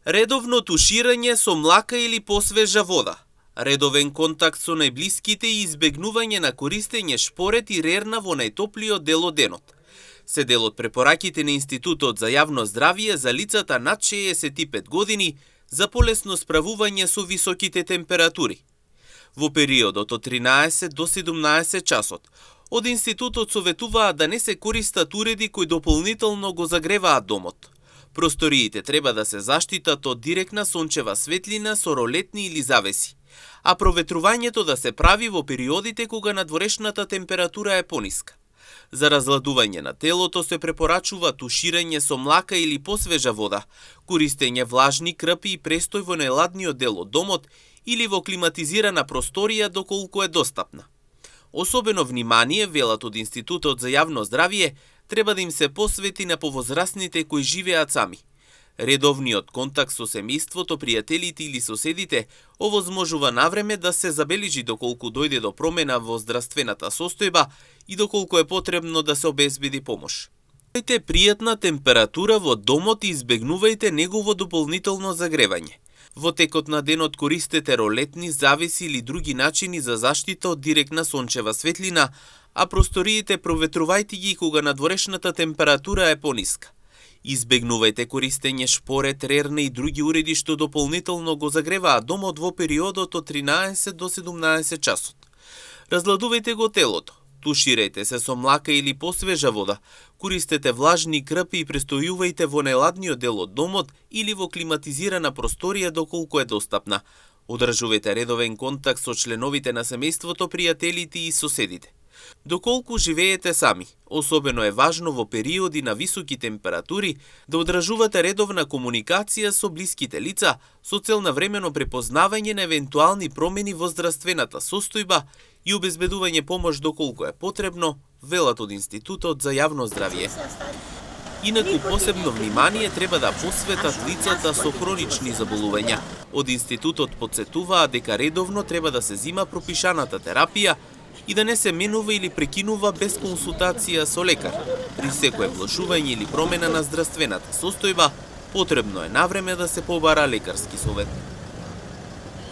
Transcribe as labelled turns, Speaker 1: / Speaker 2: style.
Speaker 1: Редовно туширање со млака или посвежа вода, редовен контакт со најблиските и избегнување на користење шпорет и рерна во најтоплиот дел од денот се дел од препораките на Институтот за јавно здравје за лицата над 65 години за полесно справување со високите температури. Во периодот од 13 до 17 часот, од Институтот советуваат да не се користат уреди кои дополнително го загреваат домот. Просториите треба да се заштитат од директна сончева светлина со ролетни или завеси, а проветрувањето да се прави во периодите кога надворешната температура е пониска. За разладување на телото се препорачува туширање со млака или посвежа вода, користење влажни крпи и престој во најладниот дел од домот или во климатизирана просторија доколку е достапна. Особено внимание, велат од Институтот за јавно здравје, треба да им се посвети на повозрасните кои живеат сами. Редовниот контакт со семејството, пријателите или соседите овозможува навреме да се забележи доколку дојде до промена во здравствената состојба и доколку е потребно да се обезбеди помош. Имајте пријатна температура во домот и избегнувајте негово дополнително загревање. Во текот на денот користете ролетни, завеси или други начини за заштита од директна сончева светлина, а просториите проветрувајте ги кога надворешната температура е пониска. Избегнувајте користење шпорет, рерна и други уреди што дополнително го загреваат домот во периодот од 13 до 17 часот. Разладувајте го телото. Туширајте се со млака или посвежа вода, користете влажни крпи и престојувајте во најладниот дел од домот или во климатизирана просторија доколку е достапна. Одржувајте редовен контакт со членовите на семејството, пријателите и соседите. Доколку живеете сами, особено е важно во периоди на високи температури да одржувате редовна комуникација со блиските лица со цел на времено препознавање на евентуални промени во здравствената состојба и обезбедување помош доколку е потребно, велат од Институтот за јавно здравје. Инаку посебно внимание треба да посветат лицата со хронични заболувања. Од Институтот потсетуваат дека редовно треба да се зима пропишаната терапија и да не се менува или прекинува без консултација со лекар. При секое влошување или промена на здравствената состојба, потребно е навреме да се побара лекарски совет.